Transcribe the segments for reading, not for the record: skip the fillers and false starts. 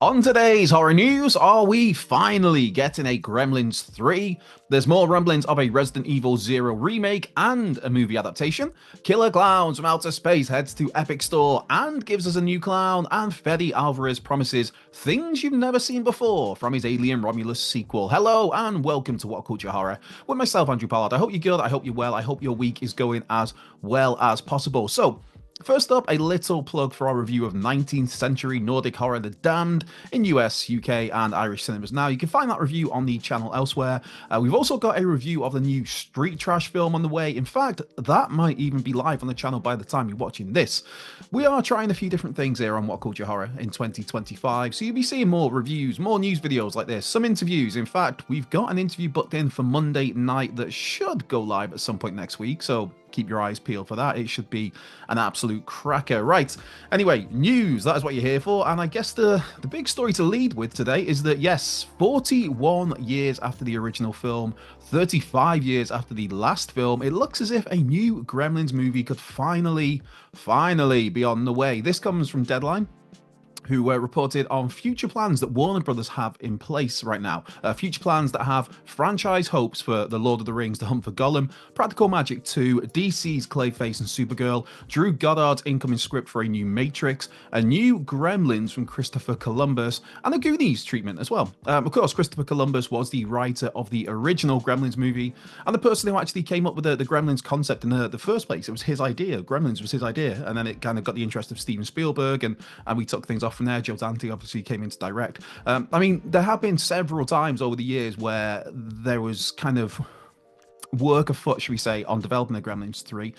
On today's horror news, are we finally getting a Gremlins 3? There's more rumblings of a Resident Evil 0 remake and a movie adaptation. Killer Klowns from Outer Space heads to Epic Store and gives us a new clown. And Fede Alvarez promises things you've never seen before from his Alien Romulus sequel. Hello and welcome to What Culture Horror with myself, Andrew Pollard. I hope you're good, I hope you're well, I hope your week is going as well as possible. So, first up, a little plug for our review of 19th century Nordic horror The Damned in US, UK, and Irish cinemas. Now, you can find that review on the channel elsewhere. We've also got a review of the new Street Trash film on the way. In fact, that might even be live on the channel by the time you're watching this. We are trying a few different things here on What Culture Horror in 2025, so you'll be seeing more reviews, more news videos like this, some interviews. In fact, we've got an interview booked in for Monday night that should go live at some point next week, so keep your eyes peeled for that. It should be an absolute cracker. Right. Anyway, news. That is what you're here for. And I guess the big story to lead with today is that, yes, 41 years after the original film, 35 years after the last film, it looks as if a new Gremlins movie could finally be on the way. This comes from Deadline, who reported on future plans that Warner Brothers have in place right now. Future plans that have franchise hopes for The Lord of the Rings, The Hunt for Gollum, Practical Magic 2, DC's Clayface and Supergirl, Drew Goddard's incoming script for a new Matrix, a new Gremlins from Christopher Columbus, and a Goonies treatment as well. Of course, Christopher Columbus was the writer of the original Gremlins movie, and the person who actually came up with the Gremlins concept in the first place. It was his idea. Gremlins was his idea, and then it kind of got the interest of Steven Spielberg, and we took things off from there. Joe Dante obviously came in to direct. I mean, there have been several times over the years where there was kind of work afoot, should we say, on developing the Gremlins 3.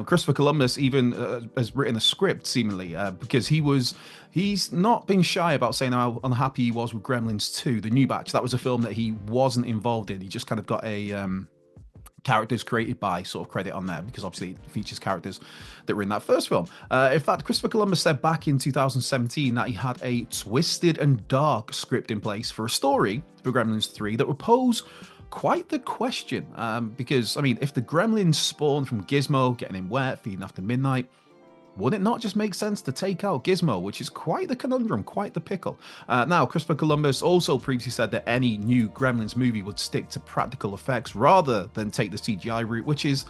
Christopher Columbus even has written a script, seemingly, because he's not been shy about saying how unhappy he was with Gremlins 2, the new batch. That was a film that he wasn't involved in. He just kind of got a characters created by sort of credit on there, because obviously it features characters that were in that first film. In fact, Christopher Columbus said back in 2017 that he had a twisted and dark script in place for a story for Gremlins 3 that would pose quite the question, because, I mean, if the Gremlins spawned from Gizmo, getting him wet, feeding after midnight, would it not just make sense to take out Gizmo, which is quite the conundrum, quite the pickle? Now, Christopher Columbus also previously said that any new Gremlins movie would stick to practical effects rather than take the CGI route, which is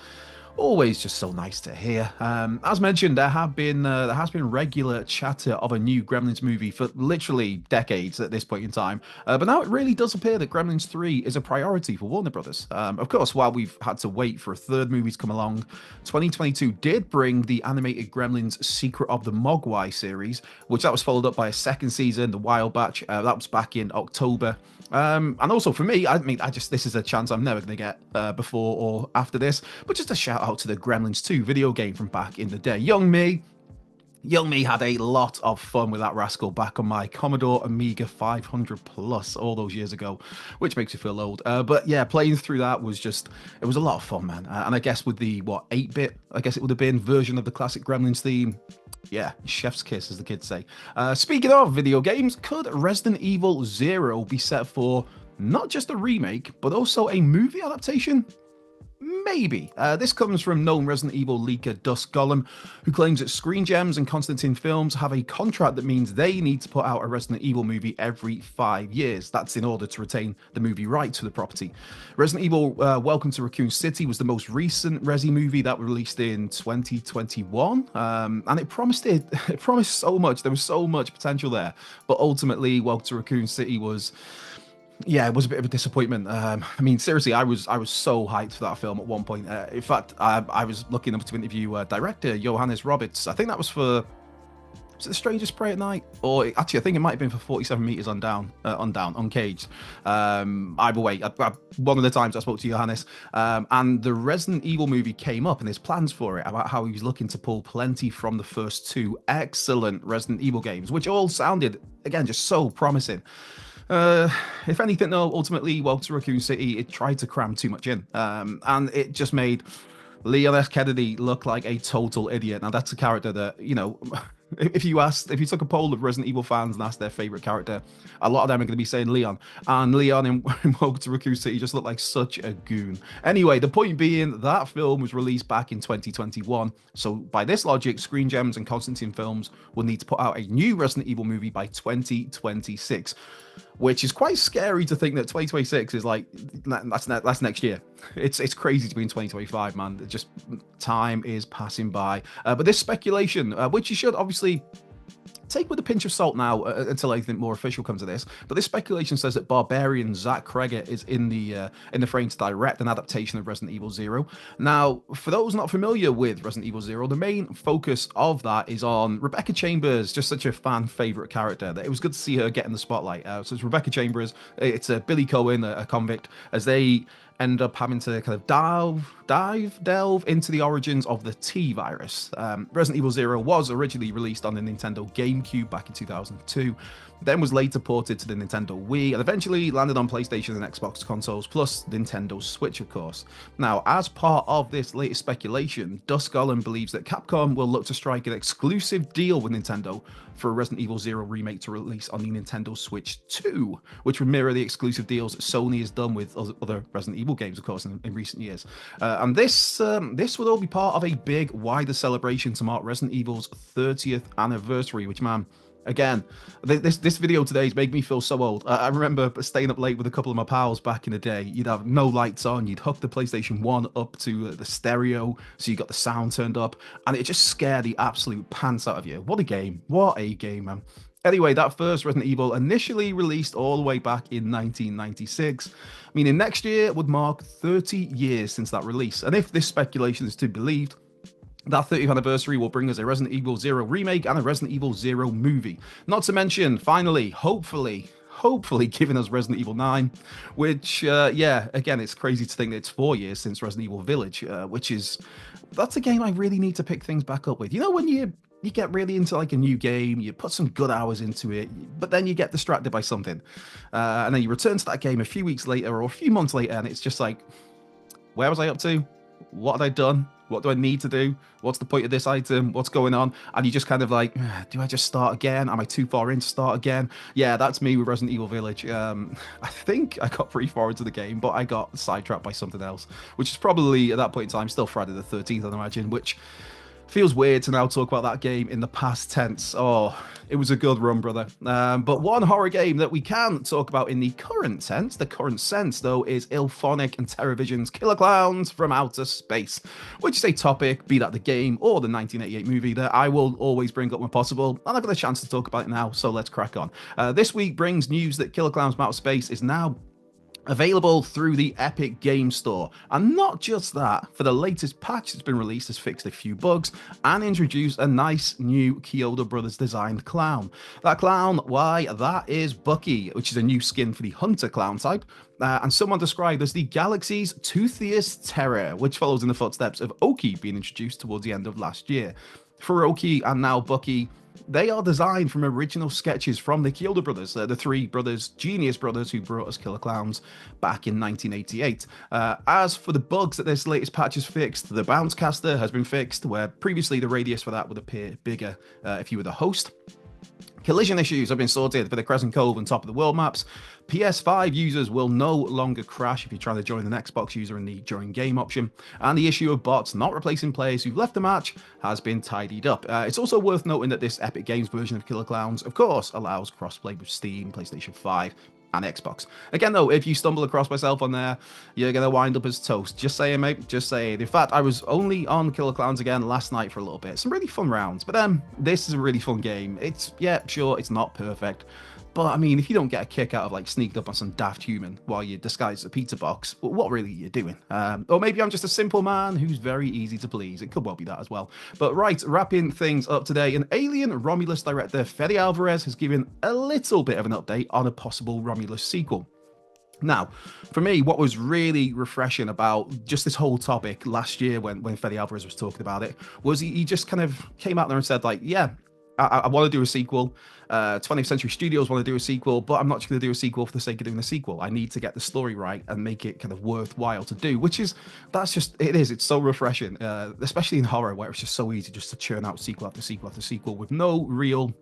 always just so nice to hear. As mentioned, there has been regular chatter of a new Gremlins movie for literally decades at this point in time, but now it really does appear that Gremlins 3 is a priority for Warner Brothers. Of course, while we've had to wait for a third movie to come along, 2022 did bring the animated Gremlins Secret of the Mogwai series, which that was followed up by a second season, The Wild Batch. That was back in October. And also for me, I mean, this is a chance I'm never going to get before or after this, but just a shout out to the Gremlins 2 video game from back in the day. Young me had a lot of fun with that rascal back on my Commodore Amiga 500 Plus all those years ago, which makes me feel old. But yeah, playing through that was it was a lot of fun, man. And I guess with the, 8-bit, I guess it would have been, version of the classic Gremlins theme, yeah, chef's kiss, as the kids say. Speaking of video games, could Resident Evil 0 be set for not just a remake, but also a movie adaptation? Maybe. This comes from known Resident Evil leaker Dusk Gollum, who claims that Screen Gems and Constantine Films have a contract that means they need to put out a Resident Evil movie every 5 years. That's in order to retain the movie rights to the property. Resident Evil Welcome to Raccoon City was the most recent Resi movie that was released in 2021, and it promised so much. There was so much potential there, but ultimately Welcome to Raccoon City was... yeah, it was a bit of a disappointment. I mean, seriously, I was so hyped for that film at one point. In fact, I was lucky enough to interview director Johannes Roberts. I think that was for... was it The Strangers Pray at Night? Or actually, I think it might have been for 47 Meters on Down, Uncaged. Either way, one of the times I spoke to Johannes, and the Resident Evil movie came up and his plans for it, about how he was looking to pull plenty from the first two excellent Resident Evil games, which all sounded, again, just so promising. If anything, though, ultimately, Welcome to Raccoon City, it tried to cram too much in, and it just made Leon S. Kennedy look like a total idiot. Now, that's a character that, If you took a poll of Resident Evil fans and asked their favorite character, a lot of them are going to be saying Leon. And Leon in Welcome to Raccoon City just looked like such a goon. Anyway, the point being, that film was released back in 2021. So by this logic, Screen Gems and Constantine Films will need to put out a new Resident Evil movie by 2026, which is quite scary to think that 2026 is like that's next year. It's crazy to be in 2025, man. Just time is passing by. But this speculation, which you should obviously take with a pinch of salt now until anything more official comes of this. But this speculation says that Barbarian Zach Kreger is in the frame to direct an adaptation of Resident Evil Zero. Now, for those not familiar with Resident Evil Zero, the main focus of that is on Rebecca Chambers, just such a fan favorite character that it was good to see her get in the spotlight. So it's Rebecca Chambers, it's Billy Cohen, a convict, as they end up having to kind of delve into the origins of the T virus. Resident Evil Zero was originally released on the Nintendo GameCube back in 2002, then was later ported to the Nintendo Wii, and eventually landed on PlayStation and Xbox consoles, plus Nintendo Switch, of course. Now, as part of this latest speculation, Dusk Golem believes that Capcom will look to strike an exclusive deal with Nintendo for a Resident Evil Zero remake to release on the Nintendo Switch 2, which would mirror the exclusive deals that Sony has done with other Resident Evil games, of course, in recent years. And this would all be part of a big, wider celebration to mark Resident Evil's 30th anniversary, which, man, again, this video today is making me feel so old. I remember staying up late with a couple of my pals back in the day. You'd have no lights on. You'd hook the PlayStation 1 up to the stereo, so you got the sound turned up, and it just scared the absolute pants out of you. What a game. What a game, man. Anyway, that first Resident Evil initially released all the way back in 1996, meaning next year would mark 30 years since that release. And if this speculation is to be believed, that 30th anniversary will bring us a Resident Evil Zero remake and a Resident Evil Zero movie. Not to mention, finally, hopefully giving us Resident Evil 9, which, again, it's crazy to think that it's 4 years since Resident Evil Village, that's a game I really need to pick things back up with. You know, when you get really into like a new game, you put some good hours into it, but then you get distracted by something. And then you return to that game a few weeks later or a few months later, and it's just like, where was I up to? What had I done? What do I need to do? What's the point of this item? What's going on? And you just kind of like, do I just start again? Am I too far in to start again? Yeah, that's me with Resident Evil Village. I think I got pretty far into the game, but I got sidetracked by something else, which is probably at that point in time still Friday the 13th, I'd imagine, which feels weird to now talk about that game in the past tense. Oh, it was a good run, brother. But one horror game that we can talk about in the current sense, though, is IllFonic and TerraVision's Killer Klowns from Outer Space, which is a topic, be that the game or the 1988 movie, that I will always bring up when possible, and I've got a chance to talk about it now, so let's crack on. This week brings news that Killer Klowns from Outer Space is now available through the Epic Game Store. And not just that, for the latest patch that's been released has fixed a few bugs and introduced a nice new Kyoto Brothers designed clown. That clown, why, that is Bucky, which is a new skin for the Hunter clown type, and someone described as the galaxy's toothiest terror, which follows in the footsteps of Oki being introduced towards the end of last year. For Oki and now Bucky, they are designed from original sketches from the Kyoto brothers, the three brothers, genius brothers, who brought us Killer Klowns back in 1988. As for the bugs that this latest patch has fixed, the bounce caster has been fixed, where previously the radius for that would appear bigger if you were the host. Collision issues have been sorted for the Crescent Cove and Top of the World maps. PS5 users will no longer crash if you're trying to join an Xbox user in the during game option. And the issue of bots not replacing players who've left the match has been tidied up. It's also worth noting that this Epic Games version of Killer Klowns, of course, allows crossplay with Steam, PlayStation 5, and Xbox. Again, though, if you stumble across myself on there, you're going to wind up as toast. Just saying, mate. Just saying. In fact, I was only on Killer Klowns again last night for a little bit. Some really fun rounds. But this is a really fun game. It's, yeah, sure, it's not perfect. But, I mean, if you don't get a kick out of, like, sneaked up on some daft human while you disguise a pizza box, well, what really are you doing? Or maybe I'm just a simple man who's very easy to please. It could well be that as well. But, right, wrapping things up today, an Alien Romulus director, Fede Alvarez, has given a little bit of an update on a possible Romulus sequel. Now, for me, what was really refreshing about just this whole topic last year when Fede Alvarez was talking about it was he just kind of came out there and said, like, yeah, I want to do a sequel. 20th Century Studios want to do a sequel, but I'm not just going to do a sequel for the sake of doing a sequel. I need to get the story right and make it kind of worthwhile to do, it's so refreshing, especially in horror, where it's just so easy just to churn out sequel after sequel after sequel with no real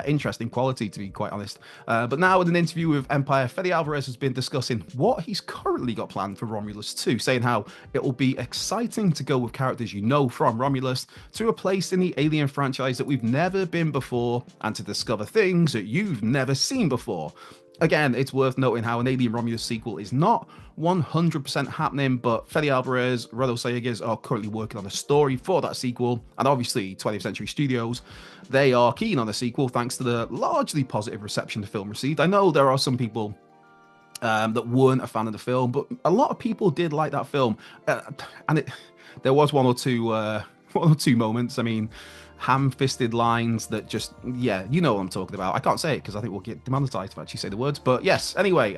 interesting quality, to be quite honest. But now, in an interview with Empire, Fede Alvarez has been discussing what he's currently got planned for Romulus 2, saying how it will be exciting to go with characters you know from Romulus to a place in the Alien franchise that we've never been before, and to discover things that you've never seen before. Again, it's worth noting how an Alien Romulus sequel is not 100% happening, but Fede Alvarez, Redo Sayegas are currently working on a story for that sequel, and obviously 20th Century Studios, they are keen on the sequel thanks to the largely positive reception the film received. I know there are some people that weren't a fan of the film, but a lot of people did like that film, there was one or two moments. I mean, ham-fisted lines that just, yeah, you know what I'm talking about. I can't say it because I think we'll get demonetized if I actually say the words, but yes, anyway,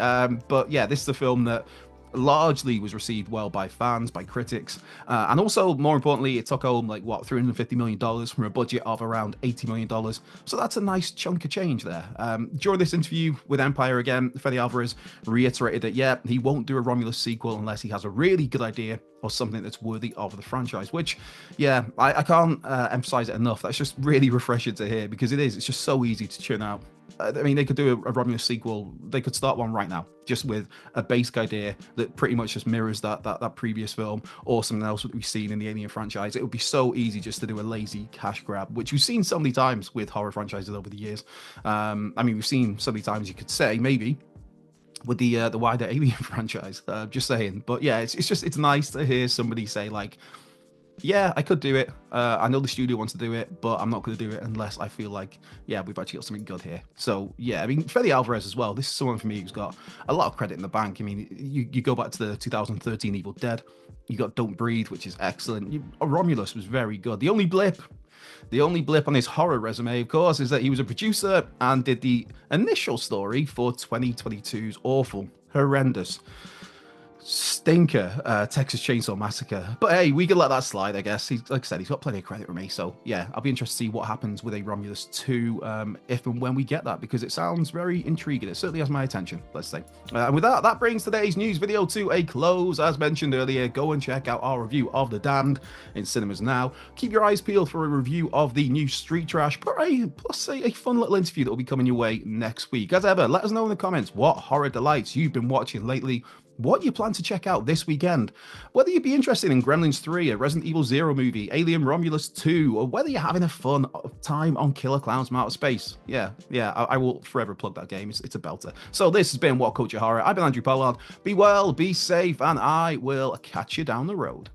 but yeah, this is a film that largely was received well by fans, by critics, and also, more importantly, it took home like what, $350 million from a budget of around $80 million, so that's a nice chunk of change there. During this interview with Empire, again, Fede Alvarez reiterated that yeah, he won't do a Romulus sequel unless he has a really good idea or something that's worthy of the franchise, which, yeah, I can't emphasize it enough. That's just really refreshing to hear, because it's just so easy to churn out. I mean, they could do a Romulus sequel. They could start one right now, just with a basic idea that pretty much just mirrors that previous film, or something else that we've seen in the Alien franchise. It would be so easy just to do a lazy cash grab, which we've seen so many times with horror franchises over the years. I mean, we've seen so many times, you could say, maybe, with the wider Alien franchise. Just saying. But yeah, it's nice to hear somebody say like, yeah, I could do it. I know the studio wants to do it, but I'm not going to do it unless I feel like, yeah, we've actually got something good here. So, yeah, I mean, Fede Alvarez as well. This is someone for me who's got a lot of credit in the bank. I mean, you go back to the 2013 Evil Dead. You got Don't Breathe, which is excellent. Romulus was very good. The only blip on his horror resume, of course, is that he was a producer and did the initial story for 2022's awful, horrendous, stinker Texas Chainsaw Massacre. But hey, we can let that slide, I guess. Like I said, he's got plenty of credit with me, so yeah, I'll be interested to see what happens with a Romulus 2 if and when we get that, because it sounds very intriguing. It certainly has my attention, let's say. And with that brings today's news video to a close. As mentioned earlier, go and check out our review of The Damned in cinemas now. Keep your eyes peeled for a review of the new Street Trash, plus a fun little interview that will be coming your way next week. As ever, let us know in the comments what horror delights you've been watching lately, what you plan to check out this weekend, whether you'd be interested in Gremlins 3, a Resident Evil 0 movie, Alien Romulus 2, or whether you're having a fun time on Killer Klowns from Outer Space. Yeah, I will forever plug that game. It's a belter. So this has been What Culture Horror. I've been Andrew Pollard. Be well, be safe, and I will catch you down the road.